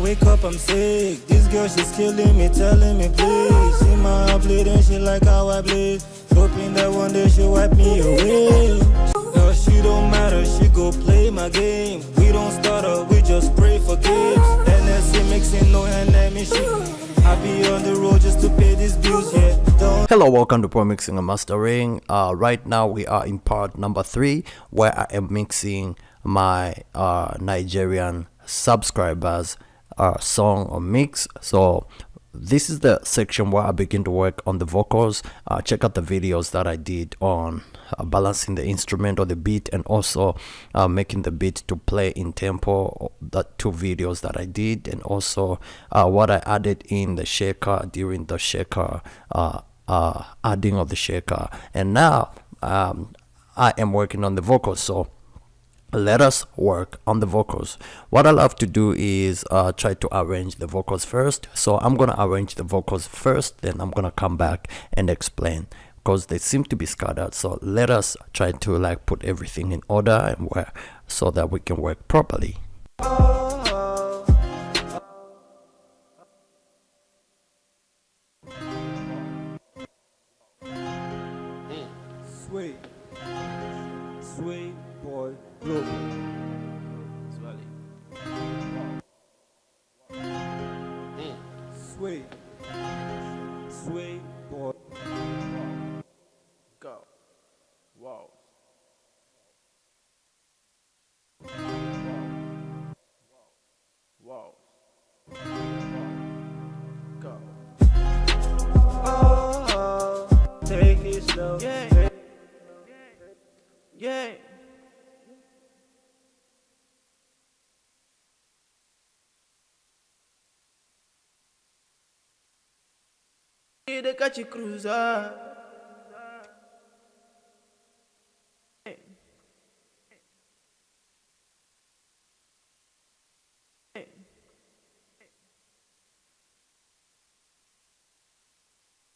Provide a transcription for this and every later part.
wake up, I'm sick. This girl, she's killing me, telling me please. See my bleeding, she like how I bleed. Hoping that one day she'll wipe me away. Girl, she don't matter, she go play my game. We don't start up, we just pray for gigs. NSC mixing, no enemy shit. I be on the road just to pay these bills, yeah. Hello, welcome to Pro Mixing and Mastering. Right now we are in part number 3, where I am mixing my Nigerian subscribers song or mix. So this is the section where I begin to work on the vocals. Check out the videos that I did on balancing the instrument or the beat, and also making the beat to play in tempo. The 2 videos that I did, and also what I added in the shaker during the shaker adding of the shaker. And now I am working on the vocals, so let us work on the vocals. What I love to do is try to arrange the vocals first. So I'm gonna arrange the vocals first, then I'm gonna come back and explain, because they seem to be scattered. So let us try to like put everything in order and where, so that we can work properly. Sweet, sweet boy, look. Sweet, sweet boy. Go. Wow. Wow. Go. Oh, take it slow. Yeah. Yeah. Need to catch a cruiser.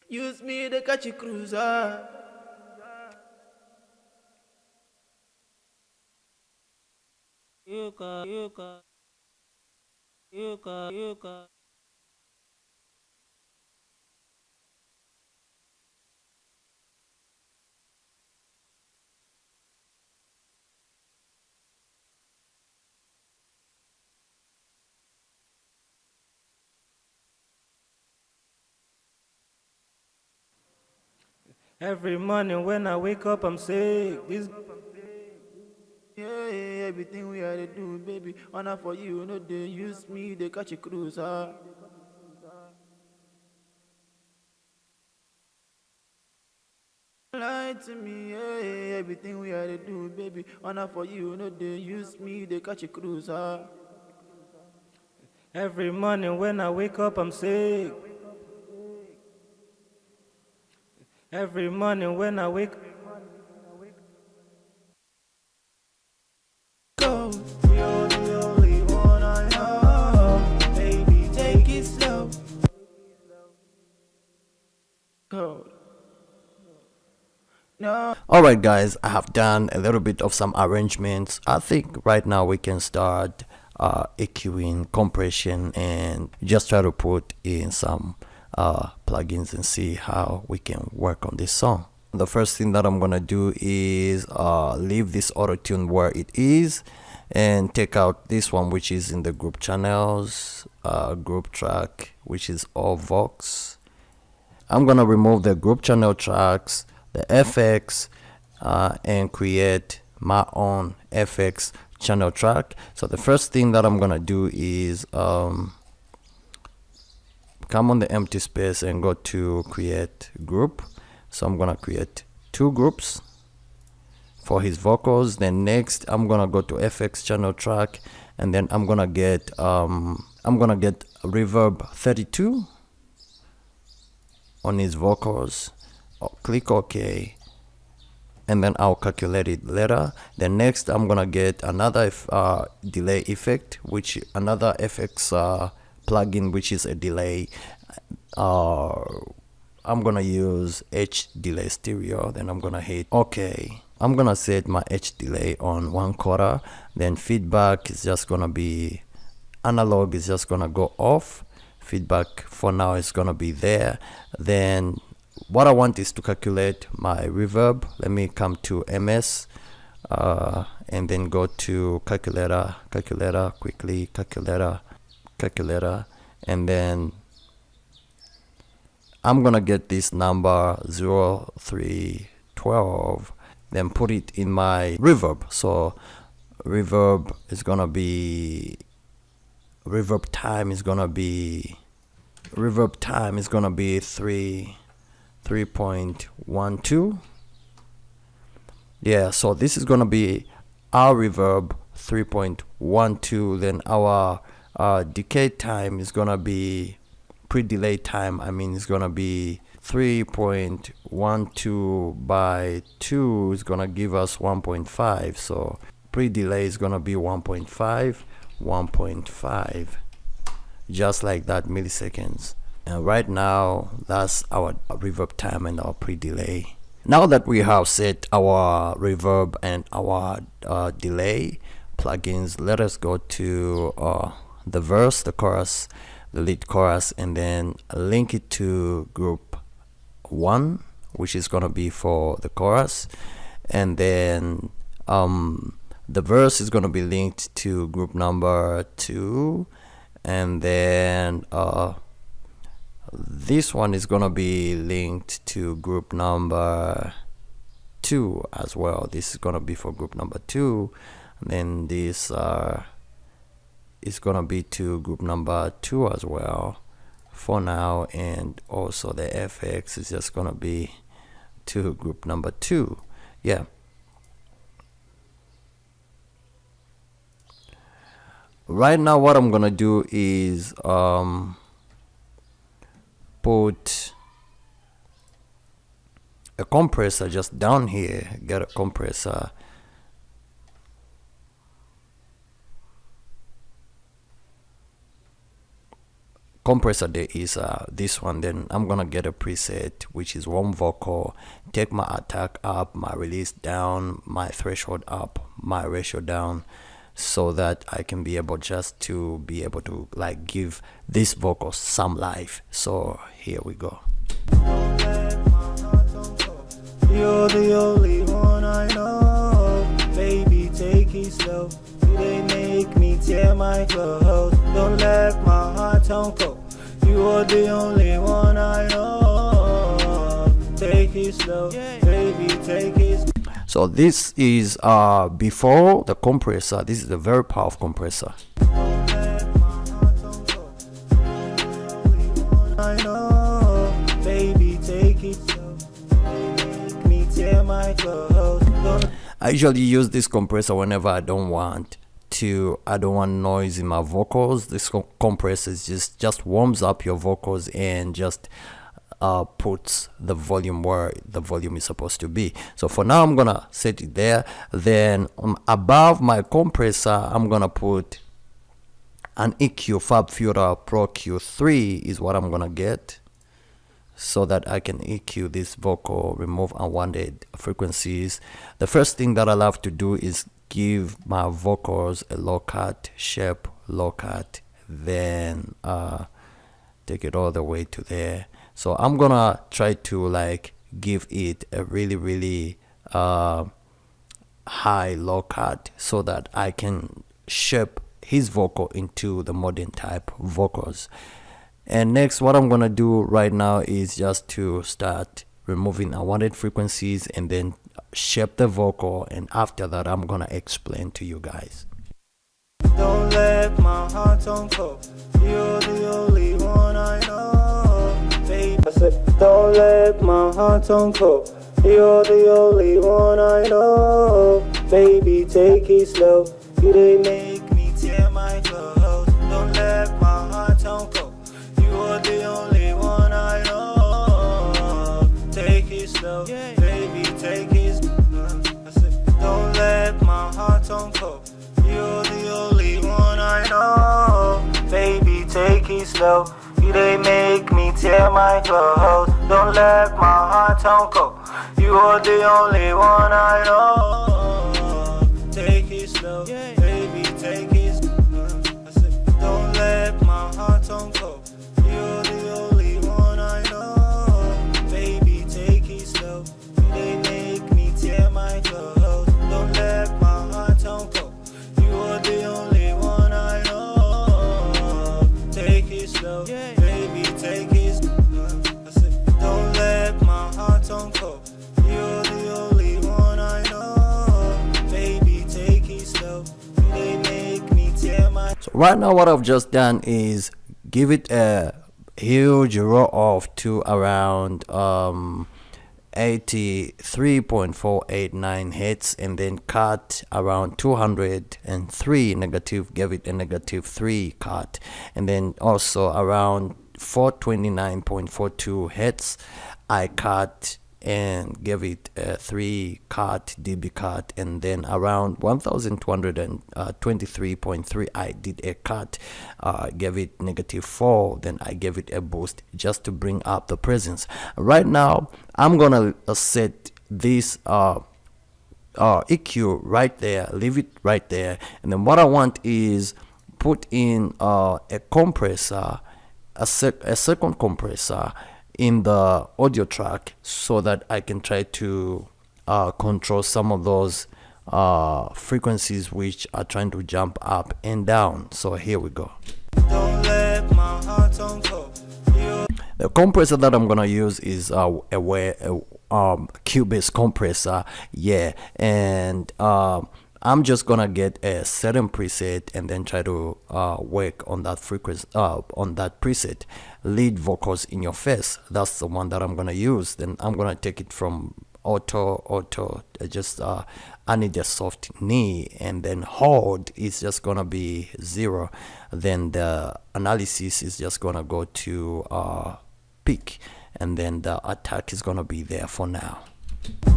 Use me to catch a cruiser. You got. Every morning when I wake up, I'm sick. This Yeah, everything we had to do, baby. Honor for you, no, they use me, they catch a cruiser. Lie to me, yeah, everything we had to do, baby. Honor for you, no, they use me, they catch a cruiser. every morning when I wake up, I'm sick. Every morning when I wake Go, you're the only one I know. Baby, take it slow. Go. No. Alright guys, I have done a little bit of some arrangements. I think right now we can start EQing, compression, and just try to put in some plugins and see how we can work on this song. The first thing that I'm gonna do is leave this auto tune where it is and take out this one, which is in the group channels, group track, which is all Vox. I'm gonna remove the group channel tracks, the FX, and create my own FX channel track. So the first thing that I'm gonna do is come on the empty space and go to create group. So I'm gonna create 2 groups for his vocals. Then next I'm gonna go to FX channel track, and then I'm gonna get reverb 32 on his vocals. Click OK, and then I'll calculate it later. Then next I'm gonna get another delay effect, which another FX plugin, which is a delay. I'm gonna use H delay stereo. Then I'm gonna hit OK. I'm gonna set my H delay on 1/4. Then feedback is just gonna be analog is just gonna go off. Feedback for now is gonna be there. Then what I want is to calculate my reverb. Let me come to MS and then go to calculator, quickly, calculator, and then I'm gonna get this number 0312, then put it in my reverb. So reverb time is gonna be 3.12. Yeah, so this is gonna be our reverb 3.12. Then our decay time is gonna be pre-delay time. I mean, it's gonna be 3.12 by 2 is gonna give us 1.5. So pre-delay is gonna be 1.5, just like that, milliseconds. And right now, that's our reverb time and our pre-delay. Now that we have set our reverb and our delay plugins, let us go to the verse, the chorus, the lead chorus, and then link it to group 1, which is gonna be for the chorus, and then the verse is gonna be linked to group number 2, and then this one is gonna be linked to group number 2 as well. This is gonna be for group number 2, and then this is gonna be to group number 2 as well for now, and also the FX is just gonna be to group number 2. Yeah. Right now what I'm gonna do is put a compressor just down here. Get a compressor. There is this one. Then I'm gonna get a preset which is warm vocal, take my attack up, my release down, my threshold up, my ratio down, so that I can be able to like give this vocal some life. So here we go. You're the only one I know. Baby, take it slow. They make me tear my clothes. Don't let my heart on go. You are the only one I know. Take it slow, baby, take it slow. So this is before the compressor. This is a very powerful compressor. I know, baby, take it slow. Make me tear my clothes. I usually use this compressor whenever I don't want noise in my vocals. This compressor just warms up your vocals and just puts the volume where the volume is supposed to be. So for now I'm gonna set it there. Then above my compressor I'm gonna put an EQ Fab Filter Pro Q3 is what I'm gonna get, so that I can EQ this vocal, remove unwanted frequencies. The first thing that I love to do is give my vocals a low cut, shape low cut, then take it all the way to there. So I'm gonna try to like give it a really high low cut, so that I can shape his vocal into the modern type vocals. And next, what I'm gonna do right now is just to start removing unwanted frequencies and then shape the vocal, and after that I'm gonna explain to you guys. Don't let my heart on go. You're the only one I know. Baby, I said, don't let my heart on go. You're the only one I know. Baby, take it slow. You they make me tear my clothes. Don't let my heart on go. You're the only one I know. Take it slow, baby, take it slow. I said, don't let my heart on go. You're the only one I know. Baby, take it slow. You they make me tear my clothes. Don't let my heart on go. You are the only one I know. Take it slow, baby, take it slow. I said, don't Right now what I've just done is give it a huge roll off to around 83.489 hits, and then cut around 203 negative, give it a -3 cut, and then also around 429.42 hits I cut and give it a 3 cut dB cut, and then around 1223.3 I did a cut, gave it -4, then I gave it a boost just to bring up the presence. Right now I'm gonna set this EQ right there, leave it right there, and then what I want is put in a compressor, a second compressor in the audio track, so that I can try to control some of those frequencies which are trying to jump up and down. So here we go. Don't let my heart on cold. The compressor that I'm gonna use is a Cubase compressor, yeah, and I'm just gonna get a certain preset and then try to work on that frequency, on that preset. Lead vocals in your face, that's the one that I'm gonna use. Then I'm gonna take it from auto, just I need a soft knee, and then hold is just gonna be 0. Then the analysis is just gonna go to peak, and then the attack is gonna be there for now.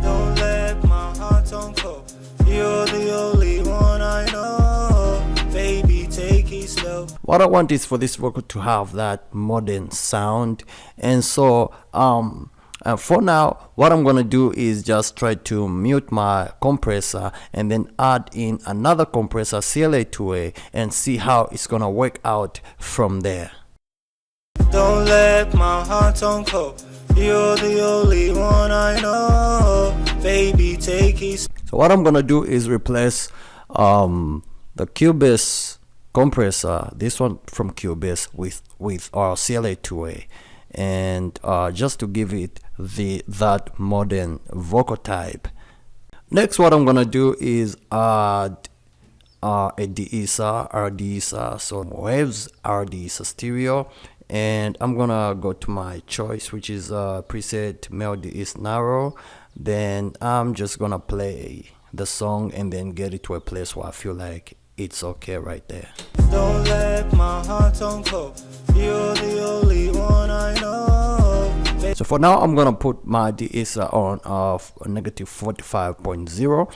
Don't let my heart on cold. You're the only one I know. Baby, take it slow. What I want is for this vocal to have that modern sound, and so for now what I'm gonna do is just try to mute my compressor and then add in another compressor, CLA2A, and see how it's gonna work out from there. Don't let my heart on cold. You're the only one I know. Baby, take it slow. So what I'm gonna do is replace the Cubase compressor, this one from Cubase, with our CLA2A, and just to give it that modern vocal type. Next, what I'm gonna do is add a RDESA, so waves RDESA stereo, and I'm gonna go to my choice, which is preset melody is narrow. Then I'm just gonna play the song and then get it to a place where I feel like it's okay right there. Don't let my heart on cold. You're the only one I know. So for now I'm gonna put my DESA on -45.0,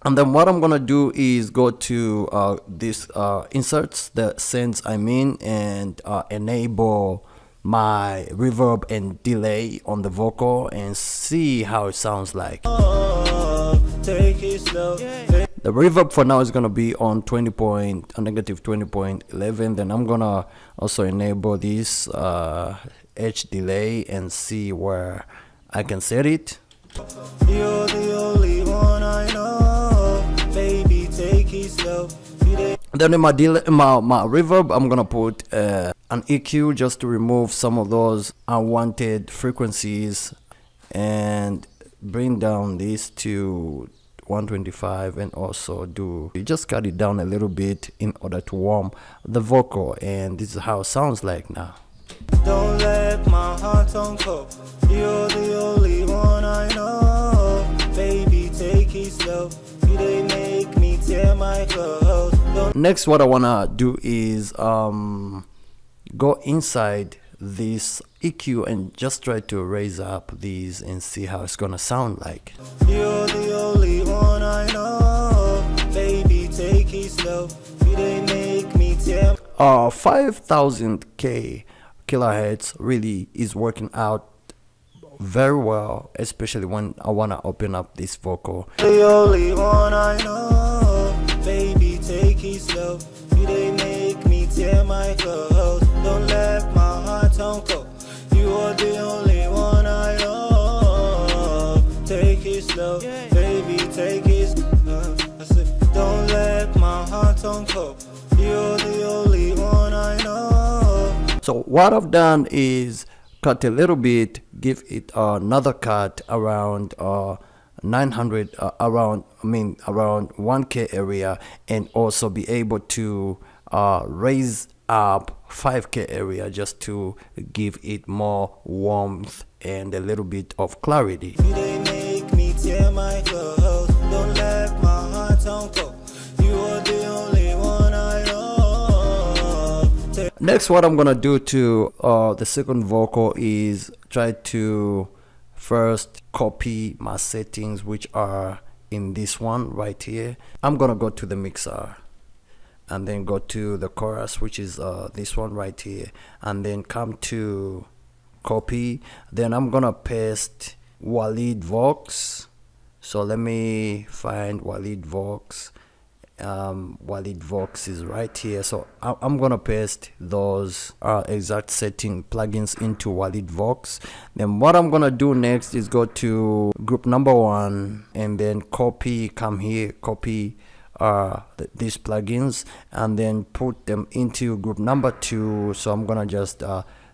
and then what I'm gonna do is go to this inserts, the sends and enable my reverb and delay on the vocal and see how it sounds like. Take it slow. The reverb for now is gonna be on -20.11. Then I'm gonna also enable this edge delay and see where I can set it. You're the only one I know. Baby, take it slow. Then in my reverb, I'm gonna put an EQ just to remove some of those unwanted frequencies and bring down this to 125, and also just cut it down a little bit in order to warm the vocal, and this is how it sounds like now. Don't let my heart on cold. You're the only one I know. Baby, take it slow. You they make me tear my clothes. Next, what I wanna do is go inside this EQ and just try to raise up these and see how it's gonna sound like. You're the only one I know. Baby, take it slow. You they make me tear. 5000 kilohertz really is working out very well, especially when I wanna open up this vocal. The only one I know. Baby, take it slow. You they make me tear my clothes. Don't let my heart on cold. You are the only one I know. Take it slow, baby, take it slow. I said, don't let my heart on cold. You're the only one I know. So what I've done is cut a little bit, give it another cut around 900 around 1K area, and also be able to raise up 5K area just to give it more warmth and a little bit of clarity. They make me tear my clothes. Don't let my heart on cold. You are the only one I know. Next, what I'm gonna do to the second vocal is try to first copy my settings, which are in this one right here. I'm gonna go to the mixer and then go to the chorus, which is this one right here, and then come to copy. Then I'm gonna paste Walid Vox. So let me find Walid Vox. Walid Vox is right here, so I'm gonna paste those exact setting plugins into Walid Vox. Then what I'm gonna do next is go to group number 1 and then copy, come here, copy these plugins and then put them into group number 2. So I'm gonna just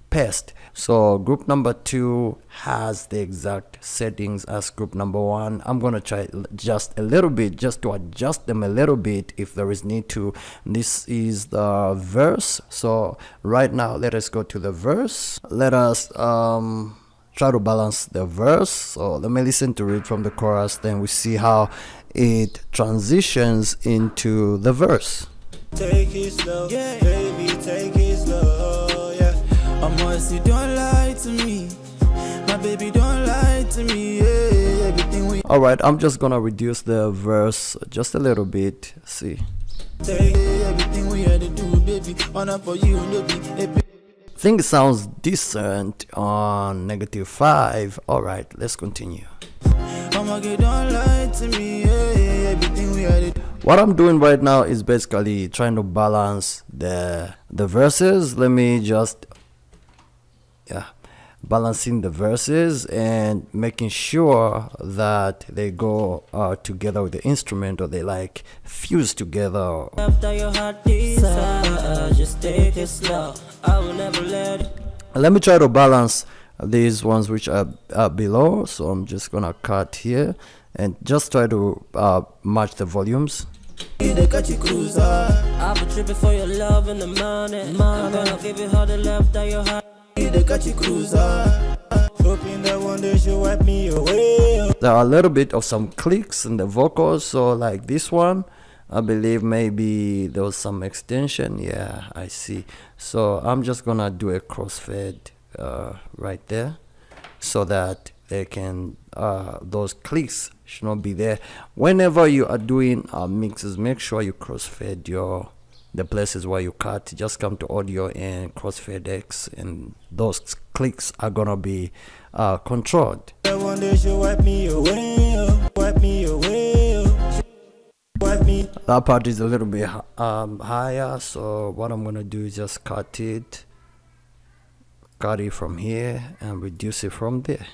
paste. So group number 2 has the exact settings as group number 1. I'm gonna try just a little bit, just to adjust them a little bit if there is need to. This is the verse. So right now let us go to the verse. Let us try to balance the verse. So let me listen to it from the chorus, then we see how it transitions into the verse. Take it slow, yeah. Baby, take it slow, yeah. You don't lie to me, my baby, don't lie to me, yeah. Everything we Alright, I'm just gonna reduce the verse just a little bit. See, take, everything we had to do, baby, honor for you, no be, I think it sounds decent on -5. Alright, let's continue. Mama, don't lie to me, yeah. Everything we had to do. What I'm doing right now is basically trying to balance the verses. Let me just balancing the verses and making sure that they go together with the instrument, or they like fuse together. After your heart desire, just take it slow. I will never let it. Let me try to balance these ones which are below. So I'm just gonna cut here and just try to match the volumes. They got you cruiser. I've been tripping for your love in the morning. I'm gonna give you all the left of your heart. They got you cruiser. Hoping that one day she'll wipe me away. There are a little bit of some clicks in the vocals, so like this one, I believe maybe there was some extension. Yeah, I see. So I'm just gonna do a crossfade right there, so that they can those clicks should not be there. Whenever you are doing mixes, make sure you crossfade the places where you cut. Just come to audio and crossfade X, and those clicks are gonna be controlled. That one day she'll wipe me away, wipe me away, wipe me. That part is a little bit higher, so what I'm gonna do is just cut it from here and reduce it from there.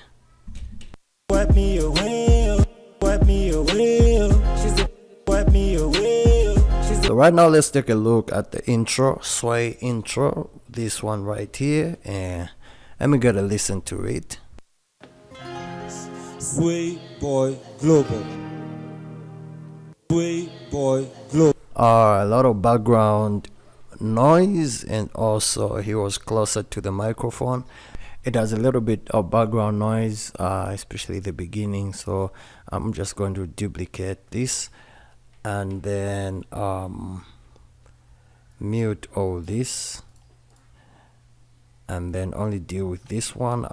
Wipe me away, wipe me away. She said, wipe me away. She said, So right now let's take a look at the intro, sway intro, this one right here, and let me get a listen to it. Sway Boy Global. Sway Boy Global. A lot of background noise, and also he was closer to the microphone. It has a little bit of background noise, especially the beginning, so I'm just going to duplicate this and then mute all this and then only deal with this one.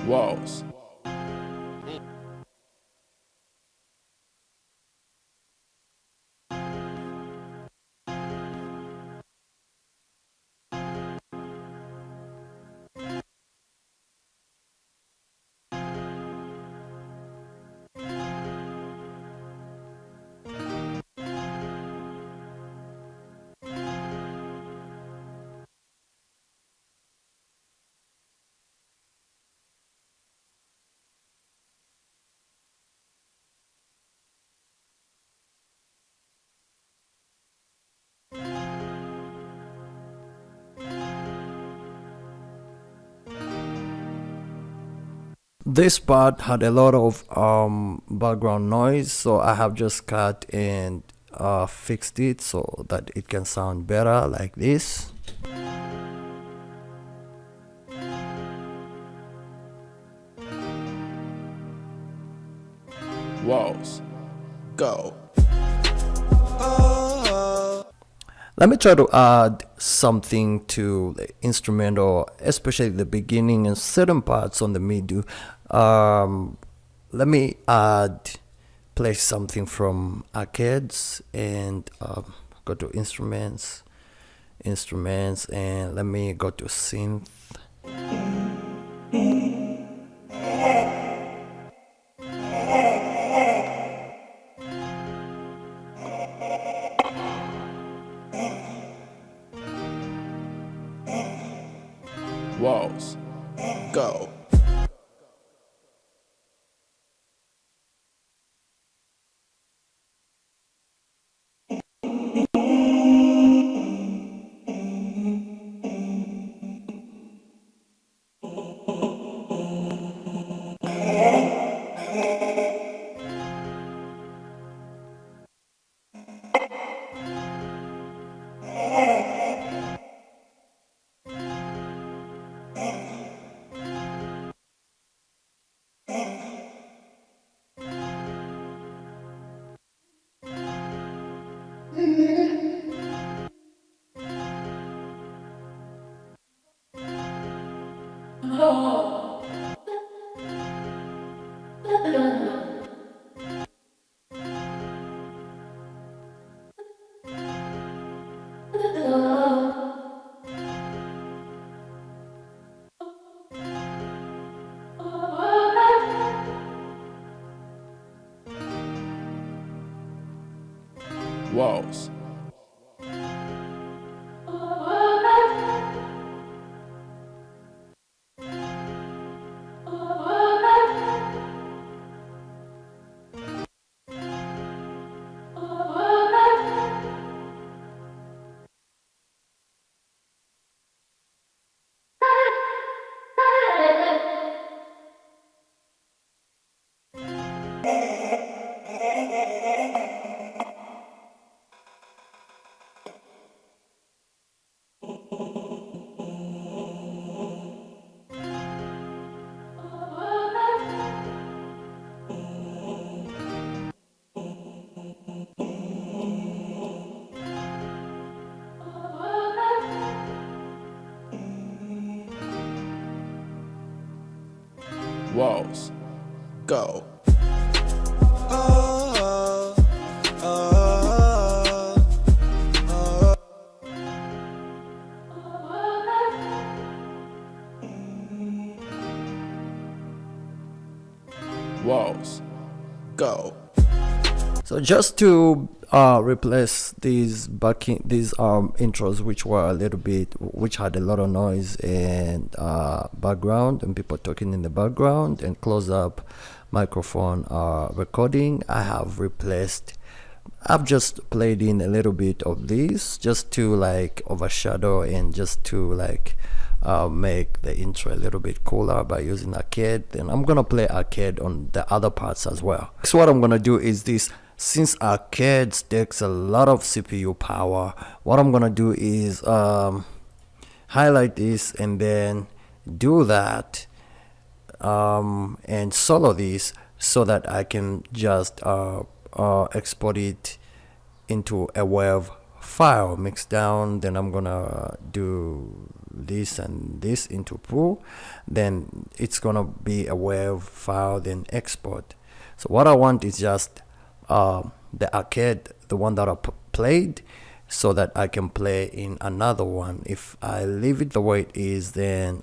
Walls. This part had a lot of background noise, so I have just cut and fixed it so that it can sound better like this. Walls. Go. Let me try to add something to the instrumental, especially the beginning and certain parts on the middle. Let me play something from arcades and go to instruments, and let me go to synth. Walls. Go. Walls. Walls. Go. Walls. Go. So just to replace these intros, which were a little bit, which had a lot of noise and background and people talking in the background and close up microphone recording, I've just played in a little bit of this just to like overshadow and just to like make the intro a little bit cooler by using arcade. And I'm gonna play arcade on the other parts as well. So what I'm gonna do is this. Since arcades takes a lot of CPU power, what I'm gonna do is highlight this and then do that and solo this so that I can just export it into a WAV file mixed down. Then I'm gonna do this and this into Pro, then it's gonna be a WAV file, then export. So what I want is just the arcade, the one that I played, so that I can play in another one. If I leave it the way it is, then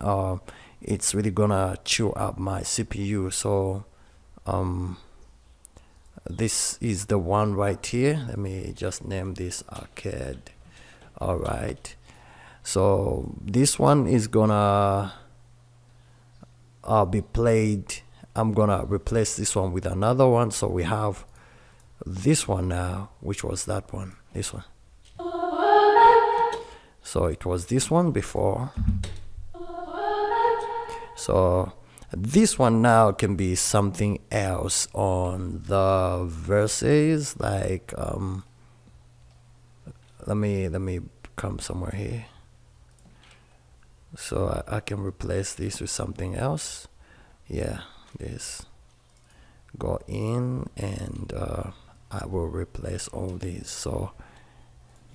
it's really gonna chew up my CPU. So this is the one right here. Let me just name this arcade. All right, so this one is gonna be played. I'm gonna replace this one with another one, so we have this one now, which was that one, this one. So it was this one before. So This one now can be something else on the verses, like let me come somewhere here, so I can replace this with something else. Yeah, this, go in, and I will replace all these. So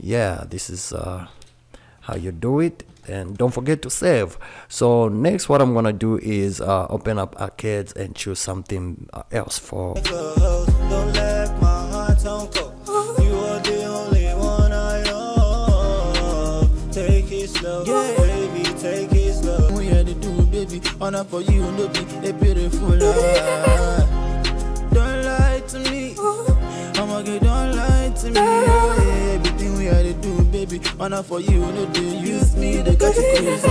yeah, this is how you do it, and don't forget to save. So next, what I'm gonna do is open up arcades and choose something else for. Don't let my heart on go. You are the only one I know. Take it slow, baby, take it slow. We had to do it, baby. Honor for you, no be a beautiful life. Don't lie to me. I'ma get, don't lie to me. Oh, yeah, everything we had to do, baby. Honor for you, no do use me to catch a cruiser.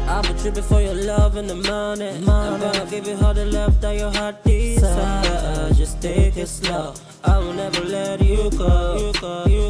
I've been tripping for your love in the morning. I'm gonna give you all the love that your heart desires. Just take it slow. I will never let you go.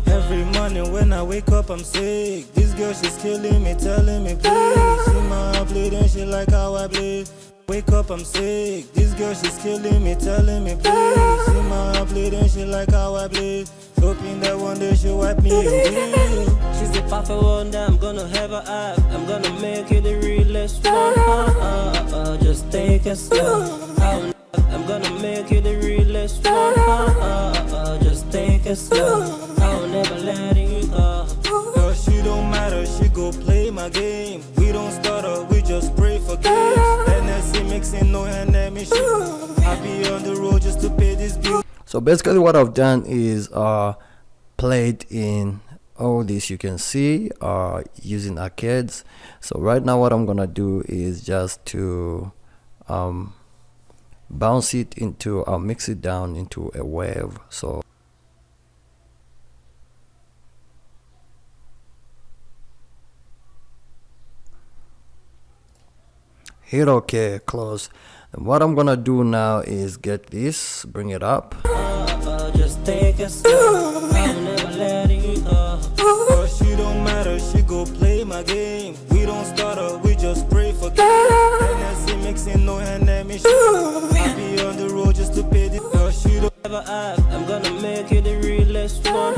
Every morning when I wake up, I'm sick. This girl, she's killing me, telling me please. See my heart bleeding, she like how I bleed. Wake up, I'm sick. This girl, she's killing me, telling me please. See my heart bleeding, she like how I bleed. Hoping that one day she'll wipe me away. She's the perfect one that I'm gonna ever have. I'm gonna make you the realest one. Just take it slow. I'm gonna make you the realest one. Just take it slow. I'll never let you go. Girl, she don't matter, she go play my game. We don't start up, we just pray for games. NSC mixing, no enemy shit. I be on the road just to pay this bill. So basically what I've done is played in all this, you can see, using arcades. So right now what I'm gonna do is just to bounce it into, mix it down into a wave. So hit OK, close. And what I'm gonna do now is get this, bring it up. Just take it slow. I'll never let you go. Girl, she don't matter, she go play my game. We don't start up, we just pray for games. NSC mixing, no enemy shit. I be on the road just to pay this. Girl, she don't Ever have. I'm gonna make you the realest one.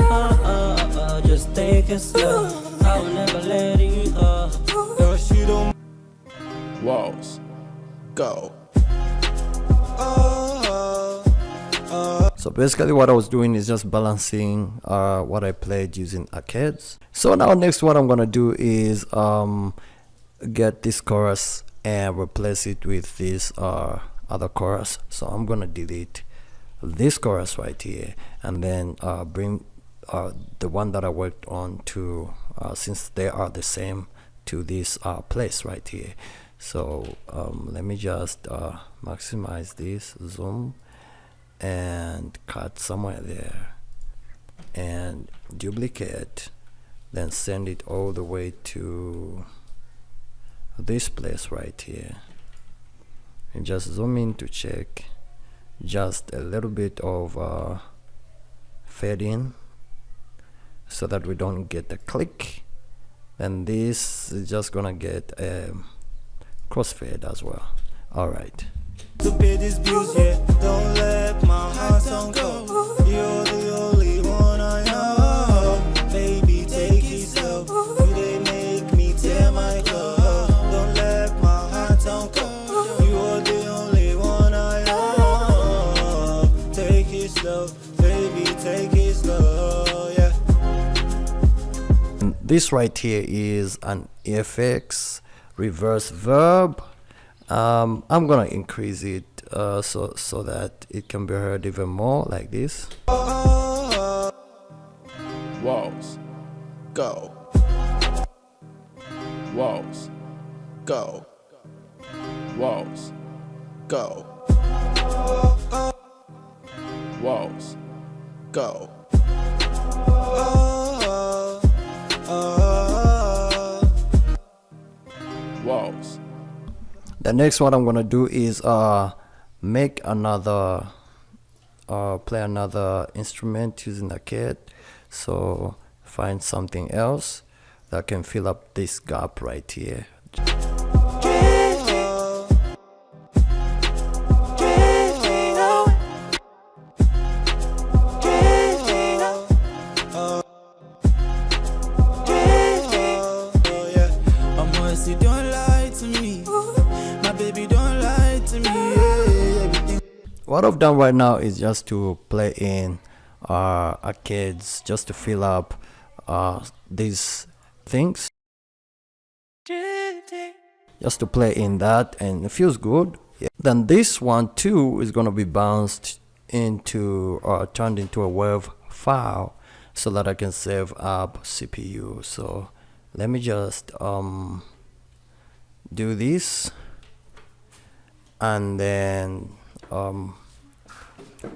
Just take it slow. I'll never let you go. Girl, she don't. Walls. Go. So basically what I was doing is just balancing what I played using arcades. So now next what I'm gonna do is get this chorus and replace it with this other chorus. So I'm gonna delete this chorus right here, and then bring the one that I worked on to, since they are the same, to this place right here. So let me just maximize this, zoom, and cut somewhere there, and duplicate, then send it all the way to this place right here, and just zoom in to check just a little bit of fade in so that we don't get the click, and this is just gonna get a crossfade as well. All right, to pay these bills, yeah. Don't let my heart on go. You're the only one I know. Baby, take it slow. You they make me tear my clothes. Don't let my heart on go. You are the only one I know. Take it slow, baby, take it slow, yeah. and this right here is an FX reverse verb. I'm gonna increase it so that it can be heard even more, like this. Walls. Go. Walls. Go. Walls. Go. Walls. Go. Walls. The next one I'm gonna do is make another play another instrument using a kit. So find something else that can fill up this gap right here. what I've done right now is just to play in arcades, just to fill up these things, just to play in that, and it feels good. Yeah. Then this one too is gonna be bounced into or turned into a wave file so that I can save up CPU. So let me just do this and then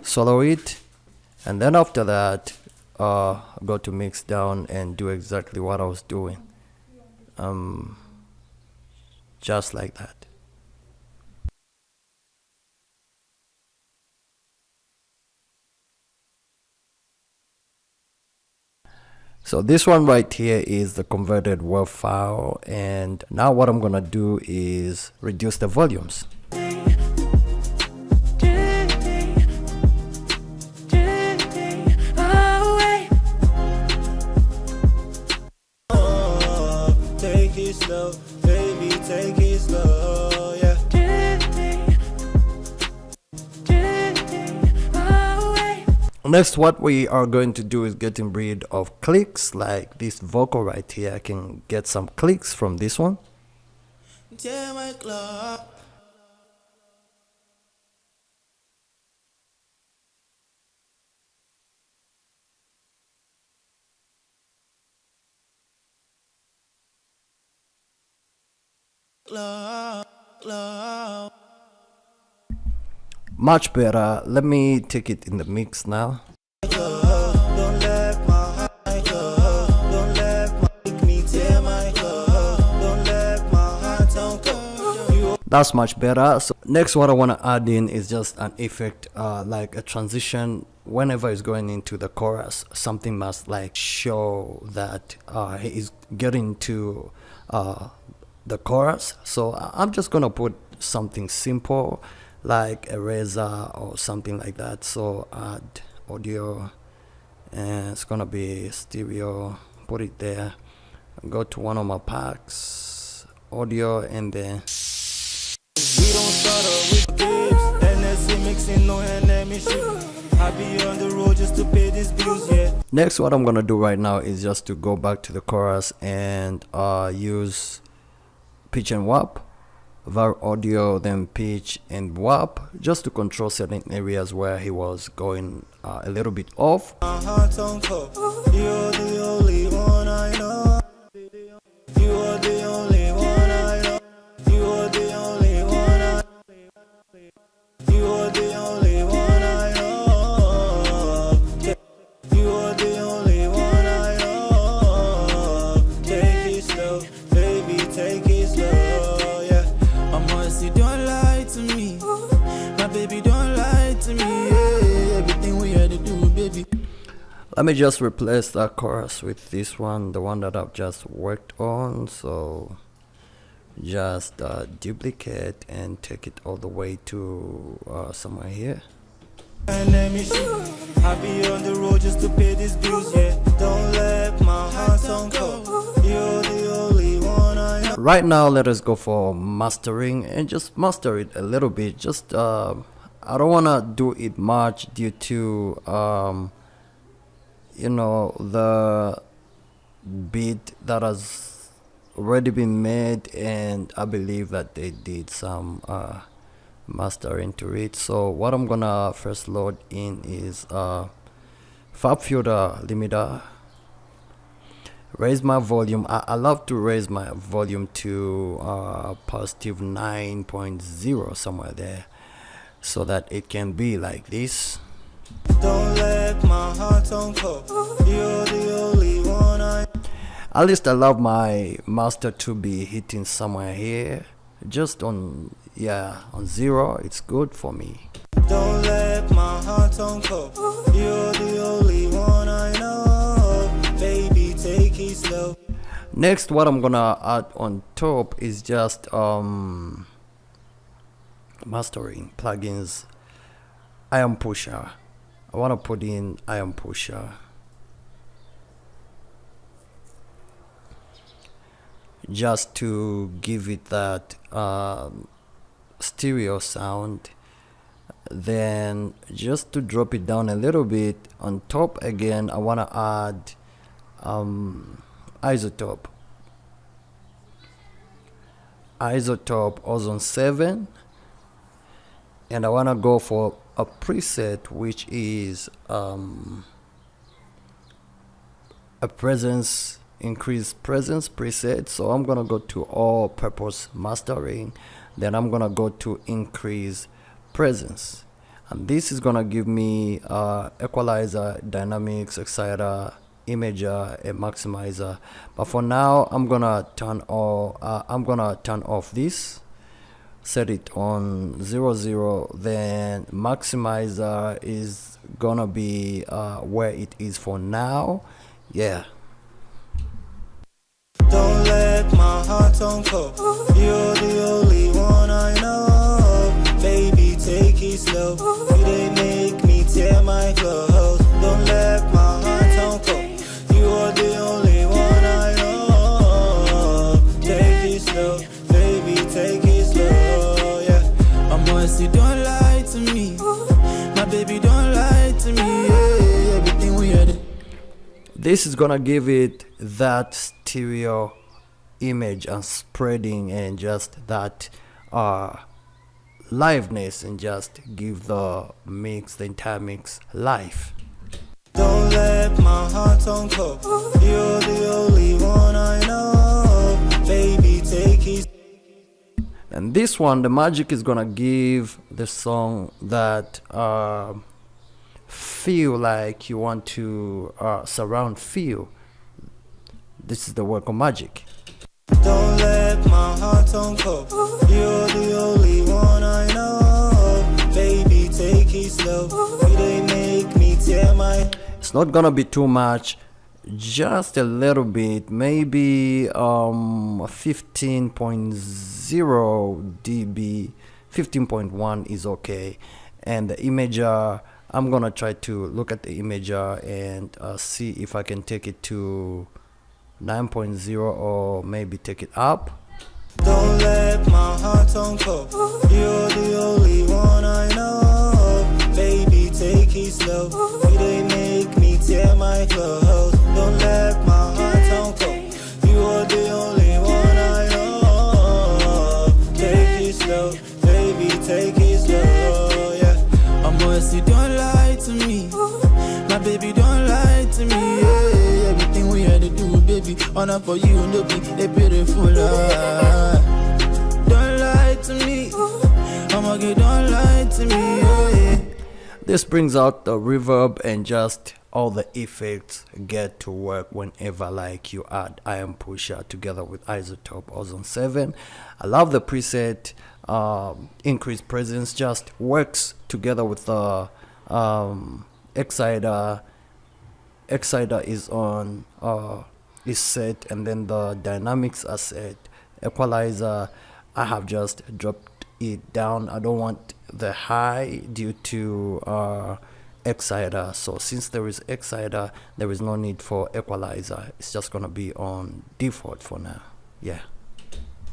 solo it, and then after that go to mix down and do exactly what I was doing, just like that. So this one right here is the converted WAV file, and now what I'm gonna do is reduce the volumes. Take it slow, baby, take it slow, yeah. Next, what we are going to do is getting rid of clicks, like this vocal right here. I can get some clicks from this one. Tell my club. Much better. Let me take it in the mix now. Don't let my heart go. Don't let me tear my club. Don't let my heart go. That's much better. So next, what I want to add in is just an effect, like a transition. Whenever he's going into the chorus, something must like show that he is getting to the chorus. So I'm just gonna put something simple like a razor or something like that. So add audio, and it's gonna be stereo. Put it there. Go to one of my packs, audio, and then We don't start up with babes. NSC mixing, no enemy shit. I be on the road just to pay these bills, yeah. next, what I'm gonna do right now is just to go back to the chorus and use pitch and warp, var audio, then pitch and warp, just to control certain areas where he was going a little bit off. My heart on call. You're the only one I know. You are the only one I know. You are the only one I know. You are the only one I know. You are the only one I know. Take it slow, baby, take it slow, yeah. Mama, see, don't lie to me. My baby, don't lie to me. Yeah, everything we had to do, baby. Let me just replace that chorus with this one, the one that I've just worked on. So just duplicate and take it all the way to somewhere here. Enemy shit. I be on the road just to pay these bills, yeah. Don't let my heart on call. You're the only one I know. Right now, let us go for mastering and just master it a little bit. Just I don't want to do it much due to you know, the beat that has already been made, and I believe that they did some mastering to it. So what I'm gonna first load in is Fab Filter limiter. Raise my volume. I love to raise my volume to positive 9.0, somewhere there, so that it can be like this. Don't let my heart on call. You're the only one I know. At least I love my master to be hitting somewhere here, just on, yeah, on 0. It's good for me. Don't let my heart on call. You're the only one I know. Baby, take it slow. Next, what I'm gonna add on top is just mastering plugins. Iron Pusher. I want to put in Iron Pusher. Just to give it that stereo sound. Then just to drop it down a little bit on top again, I want to add isotope ozone 7, and I want to go for a preset which is a increased presence preset. So I'm gonna go to all purpose mastering, then I'm gonna go to increase presence, and this is gonna give me equalizer, dynamics, exciter, imager, a maximizer. But for now I'm gonna turn off this, set it on 00. Then maximizer is gonna be where it is for now. Yeah. Don't let my heart on cold. You're the only one I know. Baby, take it slow. You they make me tear my clothes. Don't let my heart on cold. You are the only one I know. Take it slow, baby, take it slow. Yeah. I'm honest, you don't lie to me. My baby, don't lie to me. Yeah, everything we had. This is gonna give it that stereo image and spreading and just that liveness, and just give the entire mix live. Don't let my heart on cold. You're the only one I know. Baby, take it. And this one, the magic is gonna give the song that feel like you want to surround feel. This is the work of magic. Don't let my heart on cold. You're the only one I know. Baby, take it slow. You they make me tear my. It's not gonna be too much, just a little bit, maybe 15.0 dB. 15.1 is okay. And the imager, I'm gonna try to look at the imager and see if I can take it to 9.0 or maybe take it up. Don't let my heart on cold. You're the only one I know. Baby, take it slow. You they make me tear my clothes. Don't let my heart on cold. You are the only one I know. Take it slow, baby, take it slow. Yeah. I'm honest, you don't lie to me. My baby, don't lie to me. Yeah, everything we had to do, baby. Honor for you, no be a beautiful lie. Don't lie to me. I'ma get, don't lie to me. Yeah. This brings out the reverb and just all the effects get to work whenever like you add Iron Pusher together with Isotope Ozone 7. I love the preset. Increased presence just works together with the exciter. Exciter is on is set, and then the dynamics are set. Equalizer, I have just dropped it down. I don't want the high due to exciter. So since there is exciter, there is no need for equalizer. It's just gonna be on default for now. Yeah.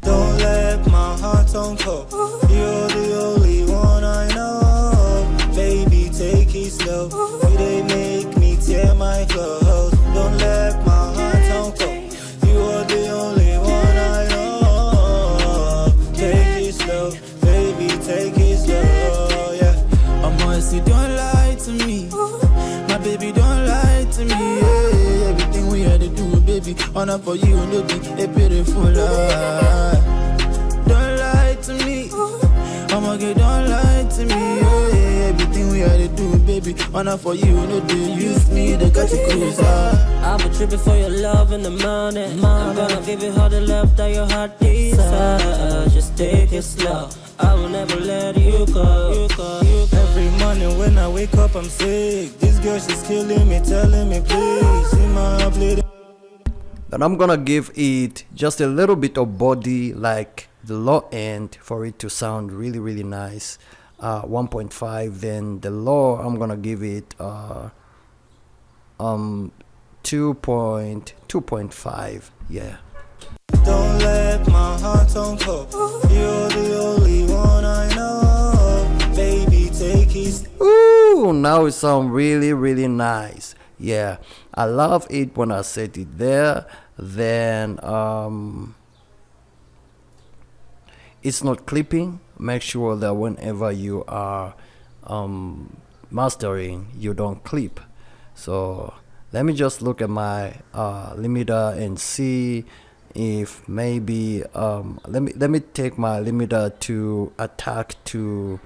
Don't let my heart on cold. You're the only one I know. Baby, take it slow. You they make me tear my clothes. Don't let my heart on cold. You are the only one I know. Take it slow, baby, take it slow. Yeah. I'm honest, you don't lie to me. My baby, don't lie to me. Yeah, everything we had to do, baby. Honor for you, no be a beautiful lie. Don't lie to me. I'ma get, don't lie to me. Yeah, everything we had to do, baby. Honor for you, no do use me, the catch cruiser. I'll be tripping for your love in the morning. I'm gonna give you all the love that your heart desires. Just take it slow. I will never let you go. Every morning when I wake up, I'm sick. This girl, she's killing me, telling me, please. See my bleeding. Then I'm gonna give it just a little bit of body, like the low end, for it to sound really, really nice. 1.5. Then the low, I'm gonna give it 2.5. Yeah. Don't let my heart on cold. You're the only one I know. Baby, take Ooh, now it sounds really, really nice. Yeah, I love it when I set it there. Then it's not clipping. Make sure that whenever you are mastering, you don't clip. So let me just look at my limiter and see if maybe let me take my limiter to attack to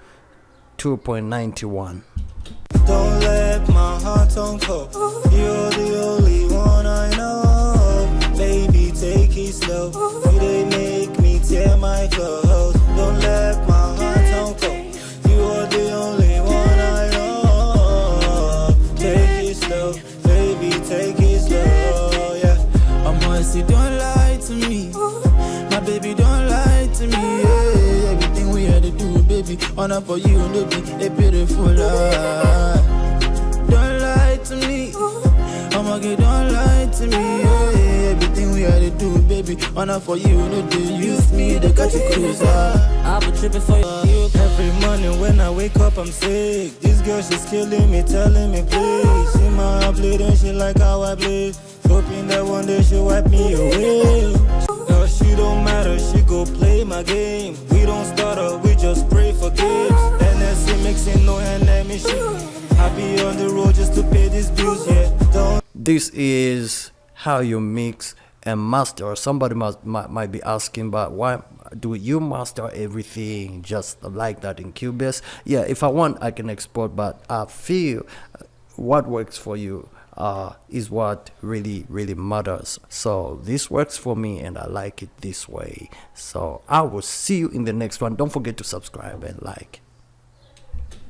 2.91. Don't let my heart on cold. You're the only one I know. Baby, take it slow. You they make me tear my clothes. Don't let my heart on cold. You are the only one I know. Take it slow, baby, take it slow, yeah. I'm honestly, don't lie to me. My baby, don't lie to me. Yeah. Everything we had to do, baby, honor for you, no be a beautiful lie. Don't lie to me. I'ma get, don't lie to me. Yeah. Everything we had to do, baby, honor for you, no they use me, they got you cruiser. I've been tripping for you. Every morning when I wake up, I'm sick. This girl, she's killing me, telling me, please. See my bleeding, she like how I bleed. Hoping that one day she'll wipe me away. No, she don't matter, she go play my game. We don't start her, we just pray for gifts. NSC mixing, no enemy shit. I be on the road just to pay these bills, yeah. Don't. This is how you mix and master. Somebody might be asking, but why do you master everything just like that in Cubase? Yeah, if I want, I can export, but I feel what works for you is what really matters. So this works for me and I like it this way. So I will see you in the next one. Don't forget to subscribe and like.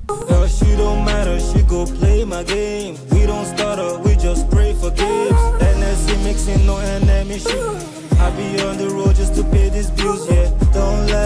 No, she don't matter, she go play my game. We don't start her, we just pray for gifts. NSC mixing, no enemy shit. I be on the road just to pay these bills, yeah. Don't let